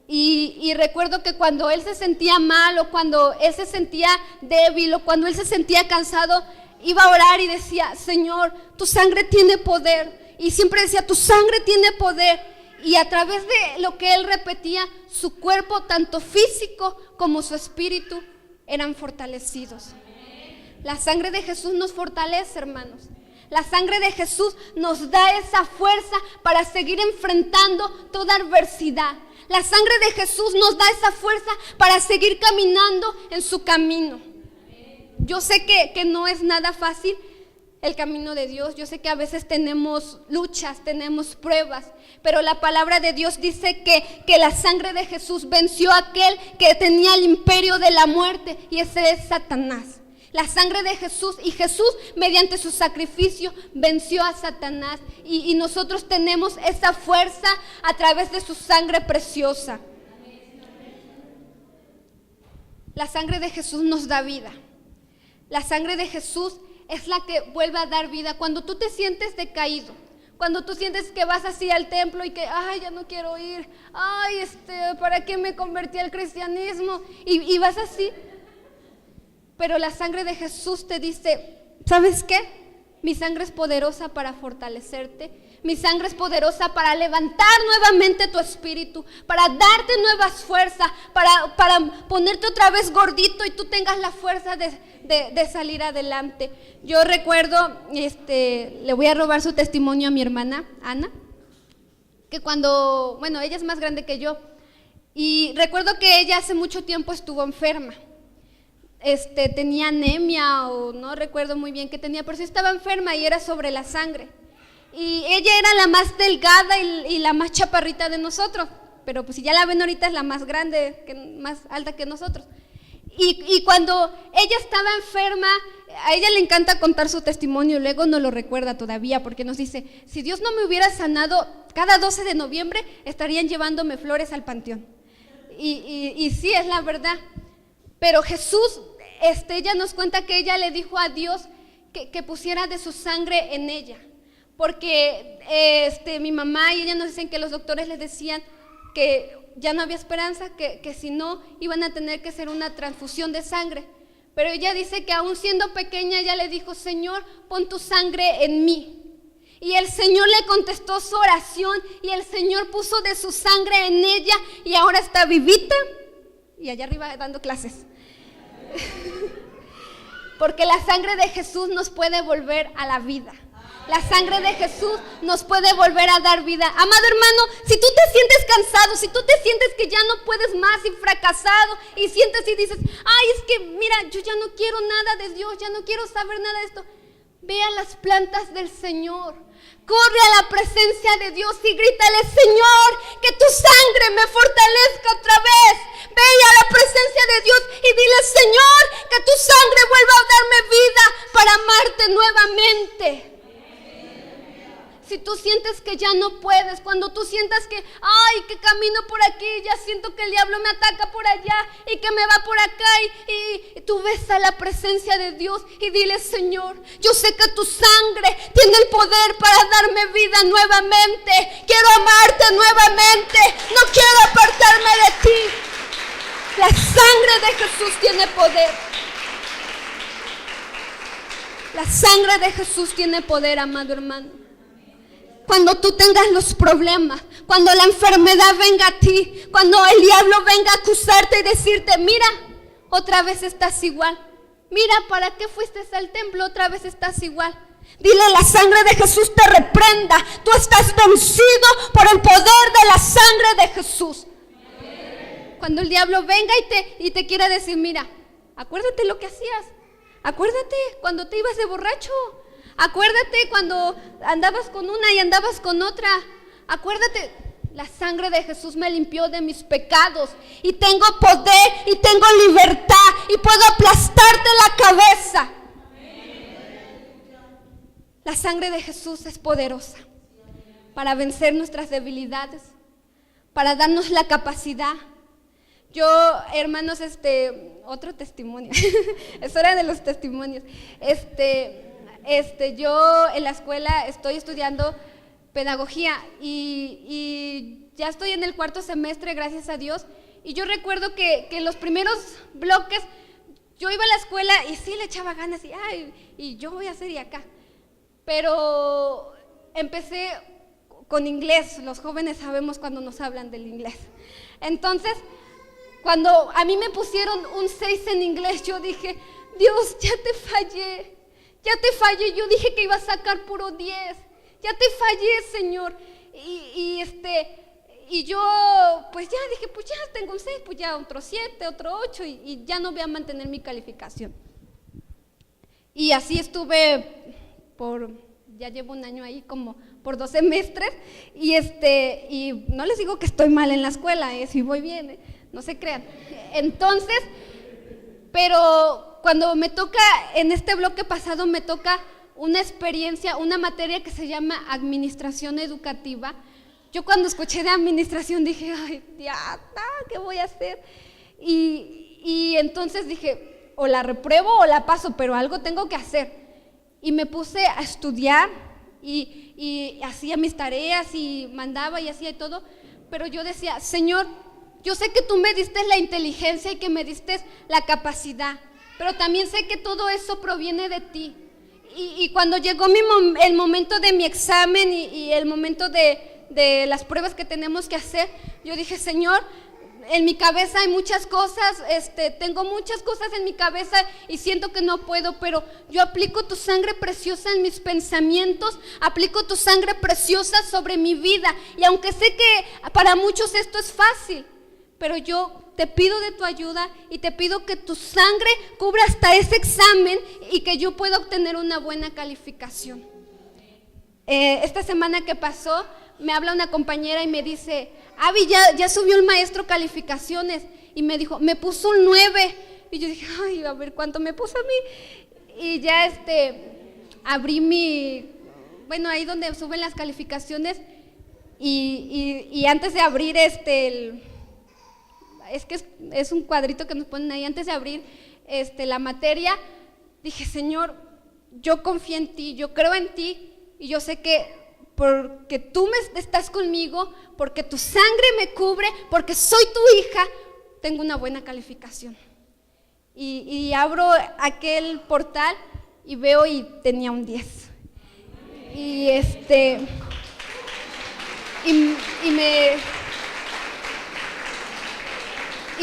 y recuerdo que cuando él se sentía mal, o cuando él se sentía débil, o cuando él se sentía cansado, iba a orar y decía, Señor, tu sangre tiene poder. Y siempre decía, tu sangre tiene poder. Y a través de lo que él repetía, su cuerpo, tanto físico como su espíritu, eran fortalecidos. La sangre de Jesús nos fortalece, hermanos. La sangre de Jesús nos da esa fuerza para seguir enfrentando toda adversidad. La sangre de Jesús nos da esa fuerza para seguir caminando en su camino. Yo sé que no es nada fácil el camino de Dios. Yo sé que a veces tenemos luchas, tenemos pruebas, pero la palabra de Dios dice que la sangre de Jesús venció a aquel que tenía el imperio de la muerte, y ese es Satanás. La sangre de Jesús, y Jesús mediante su sacrificio venció a Satanás, y nosotros tenemos esa fuerza a través de su sangre preciosa. La sangre de Jesús nos da vida. La sangre de Jesús es la que vuelve a dar vida. Cuando tú te sientes decaído, cuando tú sientes que vas así al templo y que, ay, ya no quiero ir, ay, ¿para qué me convertí al cristianismo? Y vas así. Pero la sangre de Jesús te dice, ¿sabes qué? Mi sangre es poderosa para fortalecerte. Mi sangre es poderosa para levantar nuevamente tu espíritu, para darte nuevas fuerzas, para ponerte otra vez gordito y tú tengas la fuerza de salir adelante. Yo recuerdo, le voy a robar su testimonio a mi hermana Ana, que ella es más grande que yo, y recuerdo que ella hace mucho tiempo estuvo enferma. Tenía anemia, o no recuerdo muy bien qué tenía, pero sí estaba enferma y era sobre la sangre. Y ella era la más delgada y la más chaparrita de nosotros, pero pues si ya la ven ahorita es la más grande, más alta que nosotros. Y cuando ella estaba enferma, a ella le encanta contar su testimonio, luego no lo recuerda todavía, porque nos dice, si Dios no me hubiera sanado, cada 12 de noviembre estarían llevándome flores al panteón. y sí, es la verdad. Pero Jesús, ella nos cuenta que ella le dijo a Dios que pusiera de su sangre en ella. Porque mi mamá y ella nos dicen que los doctores les decían que ya no había esperanza, que si no iban a tener que hacer una transfusión de sangre. Pero ella dice que aún siendo pequeña ella le dijo: Señor, pon tu sangre en mí. Y el Señor le contestó su oración y el Señor puso de su sangre en ella y ahora está vivita y allá arriba dando clases. Porque la sangre de Jesús nos puede volver a la vida. La sangre de Jesús nos puede volver a dar vida. Amado hermano, si tú te sientes cansado, si tú te sientes que ya no puedes más y fracasado y sientes y dices: ay, es que mira, yo ya no quiero nada de Dios, ya no quiero saber nada de esto. Ve a las plantas del Señor, corre a la presencia de Dios y grítale: Señor, que tu sangre me fortalezca otra vez. Ve a la presencia de Dios y dile: Señor, que tu sangre vuelva a darme vida para amarte nuevamente. Si tú sientes que ya no puedes, cuando tú sientas que, ay, que camino por aquí, ya siento que el diablo me ataca por allá y que me va por acá y tú ves a la presencia de Dios y dile: Señor, yo sé que tu sangre tiene el poder para darme vida nuevamente. Quiero amarte nuevamente, no quiero apartarme de ti. La sangre de Jesús tiene poder. La sangre de Jesús tiene poder, amado hermano. Cuando tú tengas los problemas, cuando la enfermedad venga a ti, cuando el diablo venga a acusarte y decirte: mira, otra vez estás igual. Mira, ¿para qué fuiste al templo? Otra vez estás igual. Dile: la sangre de Jesús te reprenda. Tú estás vencido por el poder de la sangre de Jesús. Cuando el diablo venga y te quiera decir: mira, acuérdate lo que hacías. Acuérdate cuando te ibas de borracho. Acuérdate cuando andabas con una y andabas con otra. Acuérdate, la sangre de Jesús me limpió de mis pecados y tengo poder y tengo libertad y puedo aplastarte la cabeza. La sangre de Jesús es poderosa para vencer nuestras debilidades, para darnos la capacidad. Yo, hermanos, otro testimonio. Es hora de los testimonios. Yo en la escuela estoy estudiando pedagogía y ya estoy en el 4º semestre, gracias a Dios. Y yo recuerdo que en los primeros bloques yo iba a la escuela y sí le echaba ganas y yo voy a hacer y acá. Pero empecé con inglés, los jóvenes sabemos cuando nos hablan del inglés. Entonces, cuando a mí me pusieron un 6 en inglés, yo dije: Dios, ya te fallé. Yo dije que iba a sacar puro 10. Ya te fallé, Señor. Y yo, pues ya dije: pues ya tengo un 6, pues ya otro 7, otro 8 y ya no voy a mantener mi calificación. Y así estuve ya llevo un año ahí como por 2 semestres y no les digo que estoy mal en la escuela, si voy bien, no se crean. Entonces, pero cuando me toca, en este bloque pasado me toca una experiencia, una materia que se llama administración educativa. Yo cuando escuché de administración dije: ay, ya, ¿qué voy a hacer? Y entonces dije: o la repruebo o la paso, pero algo tengo que hacer. Y me puse a estudiar y hacía mis tareas y mandaba y hacía todo, pero yo decía: Señor, yo sé que tú me diste la inteligencia y que me diste la capacidad, pero también sé que todo eso proviene de ti. Y cuando llegó el momento de mi examen y el momento de las pruebas que tenemos que hacer, yo dije: Señor, en mi cabeza hay muchas cosas, tengo muchas cosas en mi cabeza y siento que no puedo, pero yo aplico tu sangre preciosa en mis pensamientos, aplico tu sangre preciosa sobre mi vida. Y aunque sé que para muchos esto es fácil, pero yo te pido de tu ayuda y te pido que tu sangre cubra hasta ese examen y que yo pueda obtener una buena calificación. Esta semana que pasó, me habla una compañera y me dice: Abby, ya subió el maestro calificaciones. Y me dijo, me puso un 9. Y yo dije: ay, a ver cuánto me puso a mí. Y ya abrí ahí donde suben las calificaciones. Y antes de abrir es que es un cuadrito que nos ponen ahí antes de abrir la materia. Dije, Señor, yo confío en ti, yo creo en ti, y yo sé que porque tú estás conmigo, porque tu sangre me cubre, porque soy tu hija, tengo una buena calificación. Y abro aquel portal y veo y tenía un 10.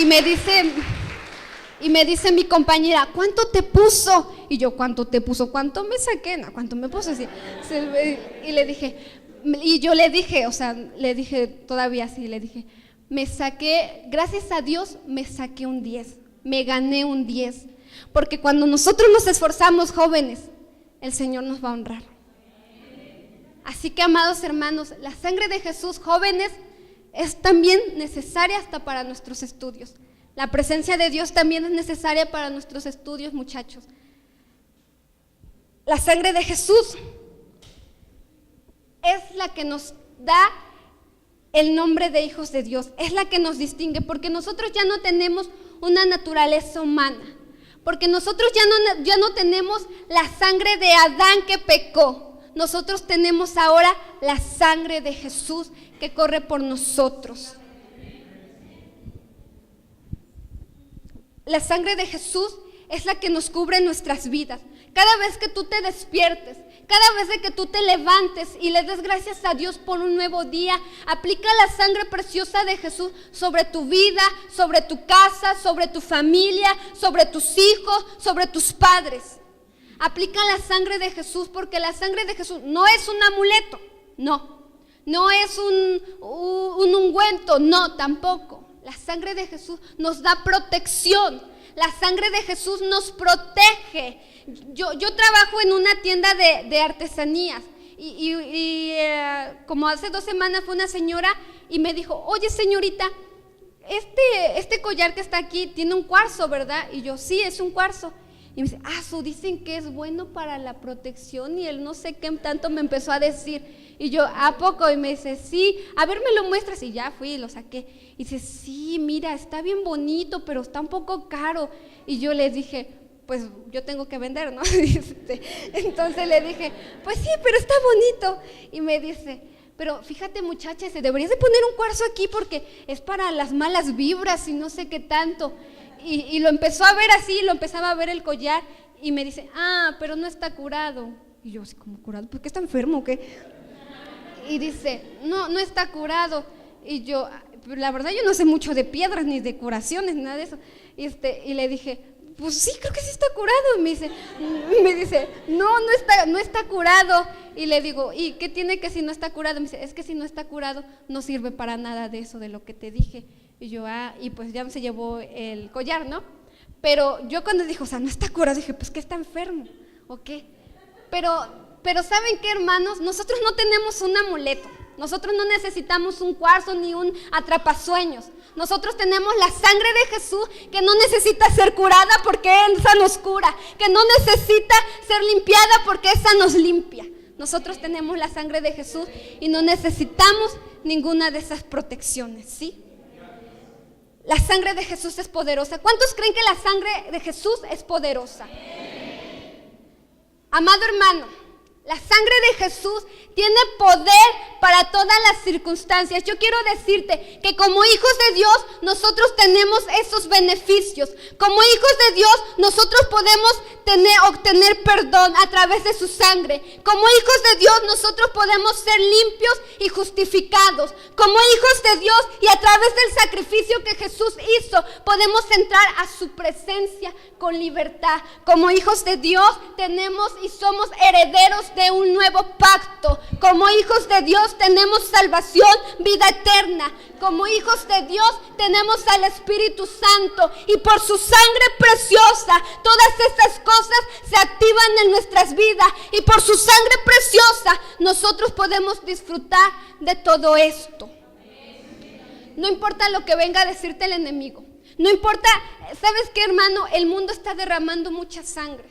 Y me dice mi compañera, ¿cuánto te puso? Y yo, ¿cuánto te puso? ¿Cuánto me saqué? No, ¿cuánto me puso? Sí. Y le dije, le dije todavía así, le dije, me saqué, gracias a Dios, me saqué un 10, me gané un 10, porque cuando nosotros nos esforzamos, jóvenes, el Señor nos va a honrar. Así que, amados hermanos, la sangre de Jesús, jóvenes, es también necesaria hasta para nuestros estudios. La presencia de Dios también es necesaria para nuestros estudios, muchachos. La sangre de Jesús es la que nos da el nombre de hijos de Dios, es la que nos distingue, porque nosotros ya no tenemos una naturaleza humana, porque nosotros ya no tenemos la sangre de Adán que pecó. Nosotros tenemos ahora la sangre de Jesús que corre por nosotros. La sangre de Jesús es la que nos cubre nuestras vidas. Cada vez que tú te despiertes, cada vez que tú te levantes y le des gracias a Dios por un nuevo día, aplica la sangre preciosa de Jesús sobre tu vida, sobre tu casa, sobre tu familia, sobre tus hijos, sobre tus padres. Aplica la sangre de Jesús, porque la sangre de Jesús no es un amuleto, no es un ungüento, no, tampoco. La sangre de Jesús nos da protección, la sangre de Jesús nos protege. Yo trabajo en una tienda de artesanías y como hace 2 semanas fue una señora y me dijo, oye señorita, este collar que está aquí tiene un cuarzo, ¿verdad? Y yo, sí, es un cuarzo. Y me dice, dicen que es bueno para la protección y él no sé qué tanto me empezó a decir. Y yo, ¿a poco? Y me dice, sí, a ver, me lo muestras. Y ya fui y lo saqué. Y dice, sí, mira, está bien bonito, pero está un poco caro. Y yo le dije, pues yo tengo que vender, ¿no? Entonces le dije, pues sí, pero está bonito. Y me dice, pero fíjate muchacha, deberías de poner un cuarzo aquí porque es para las malas vibras y no sé qué tanto. Y lo empezó a ver así, lo empezaba a ver el collar y me dice, pero no está curado. Y yo, así como curado, ¿por qué está enfermo o qué? Y dice, no está curado. Y yo, la verdad yo no sé mucho de piedras ni de curaciones, nada de eso. Y le dije, pues sí, creo que sí está curado. Y me dice, no está curado. Y le digo, ¿y qué tiene que si no está curado? Me dice, es que si no está curado no sirve para nada de eso, de lo que te dije. Y yo, y pues ya se llevó el collar, ¿no? Pero yo cuando dijo, no está curado, dije, pues que está enfermo, ¿o qué? Pero ¿saben qué, hermanos? Nosotros no tenemos un amuleto, nosotros no necesitamos un cuarzo ni un atrapasueños. Nosotros tenemos la sangre de Jesús que no necesita ser curada porque esa nos cura, que no necesita ser limpiada porque esa nos limpia. Nosotros tenemos la sangre de Jesús y no necesitamos ninguna de esas protecciones, ¿sí? La sangre de Jesús es poderosa. ¿Cuántos creen que la sangre de Jesús es poderosa? Amado hermano, la sangre de Jesús tiene poder para todas las circunstancias. Yo quiero decirte que como hijos de Dios nosotros tenemos esos beneficios. Como hijos de Dios nosotros podemos obtener perdón a través de su sangre. Como hijos de Dios nosotros podemos ser limpios y justificados. Como hijos de Dios y a través del sacrificio que Jesús hizo podemos entrar a su presencia con libertad. Como hijos de Dios tenemos y somos herederos de un nuevo pacto. Como hijos de Dios tenemos salvación, vida eterna. Como hijos de Dios tenemos al Espíritu Santo y por su sangre preciosa todas estas cosas se activan en nuestras vidas y por su sangre preciosa nosotros podemos disfrutar de todo esto. No importa lo que venga a decirte el enemigo, no importa, ¿sabes qué, hermano? El mundo está derramando mucha sangre.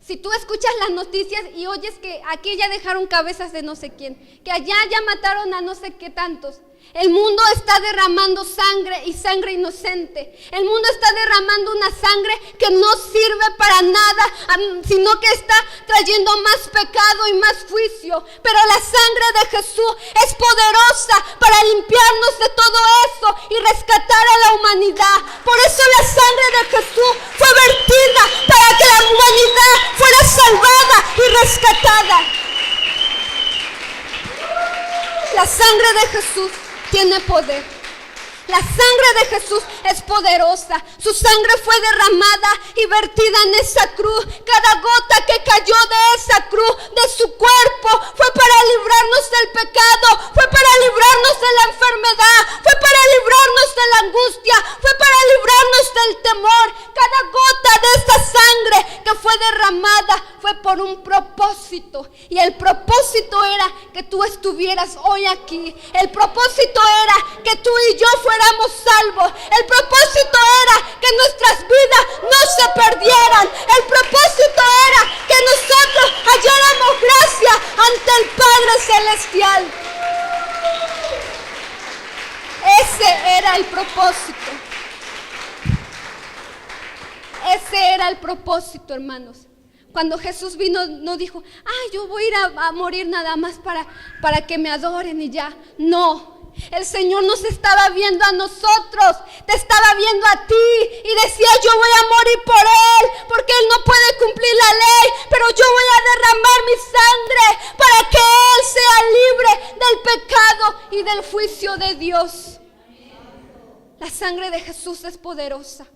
Si tú escuchas las noticias y oyes que aquí ya dejaron cabezas de no sé quién, que allá ya mataron a no sé qué tantos, El mundo está derramando sangre y sangre inocente. El mundo está derramando una sangre que no sirve para nada, sino que está trayendo más pecado y más juicio. Pero la sangre de Jesús es poderosa para limpiarnos de todo eso y rescatar a la humanidad. Por eso la sangre de Jesús fue vertida para que la humanidad fuera salvada y rescatada. La sangre de Jesús tiene poder. La sangre de Jesús es poderosa. Su sangre fue derramada y vertida en esa cruz. Cada gota que cayó de esa cruz, de su cuerpo, fue para librarnos del pecado, fue para librarnos de la enfermedad, fue para librarnos de la angustia, fue para librarnos del temor. Cada gota de esta sangre que fue derramada fue por un propósito. Y el propósito era que tú estuvieras hoy aquí. El propósito era que tú y yo fuéramos salvos. El propósito era que nuestras vidas no se perdieran. El propósito era que nosotros halláramos gracia ante el Padre Celestial. Ese era el propósito. Ese era el propósito, hermanos. Cuando Jesús vino, no dijo, yo voy a ir a morir nada más para que me adoren y ya. No. El Señor nos estaba viendo a nosotros, te estaba viendo a ti y decía, yo voy a morir por Él, porque Él no puede cumplir la ley, pero yo voy a derramar mi sangre para que Él sea libre del pecado y del juicio de Dios. La sangre de Jesús es poderosa.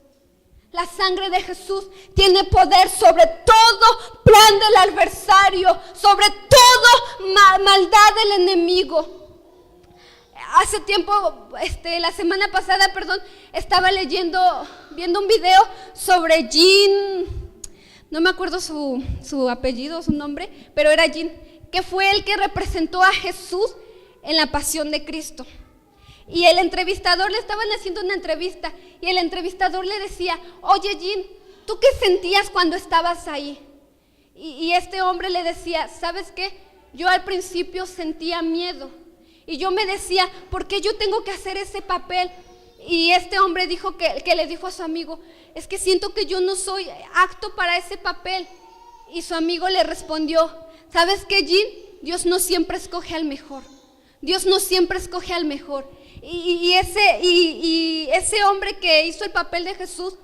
La sangre de Jesús tiene poder sobre todo plan del adversario, sobre todo maldad del enemigo. Hace tiempo, la semana pasada, estaba viendo un video sobre Jean, no me acuerdo su apellido, su nombre, pero era Jean, que fue el que representó a Jesús en la pasión de Cristo. Y el entrevistador, le estaban haciendo una entrevista, y el entrevistador le decía, oye Jean, ¿tú qué sentías cuando estabas ahí? Y este hombre le decía, ¿sabes qué? Yo al principio sentía miedo. Y yo me decía, ¿por qué yo tengo que hacer ese papel? Y este hombre dijo que le dijo a su amigo, es que siento que yo no soy apto para ese papel. Y su amigo le respondió, ¿sabes qué, Jean? Dios no siempre escoge al mejor. Dios no siempre escoge al mejor. Y ese hombre que hizo el papel de Jesús,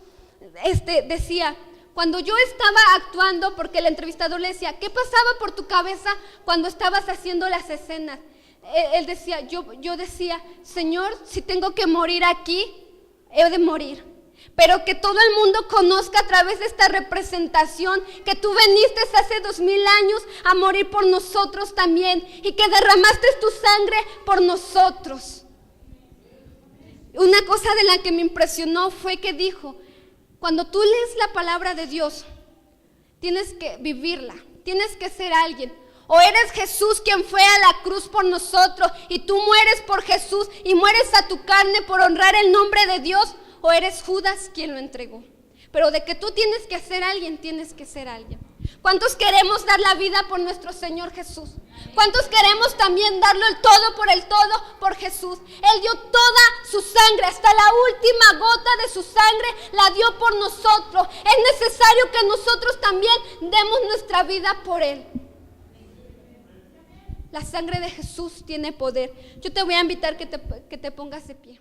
decía, cuando yo estaba actuando, porque el entrevistador le decía, ¿qué pasaba por tu cabeza cuando estabas haciendo las escenas? Él decía, yo decía, Señor, si tengo que morir aquí, he de morir. Pero que todo el mundo conozca a través de esta representación que tú viniste hace 2000 años a morir por nosotros también y que derramaste tu sangre por nosotros. Una cosa de la que me impresionó fue que dijo, cuando tú lees la palabra de Dios, tienes que vivirla, tienes que ser alguien. O eres Jesús quien fue a la cruz por nosotros y tú mueres por Jesús y mueres a tu carne por honrar el nombre de Dios, o eres Judas quien lo entregó. Pero de que tú tienes que ser alguien, tienes que ser alguien. ¿Cuántos queremos dar la vida por nuestro Señor Jesús? ¿Cuántos queremos también darlo el todo por Jesús? Él dio toda su sangre, hasta la última gota de su sangre la dio por nosotros. Es necesario que nosotros también demos nuestra vida por Él. La sangre de Jesús tiene poder. Yo te voy a invitar que te pongas de pie.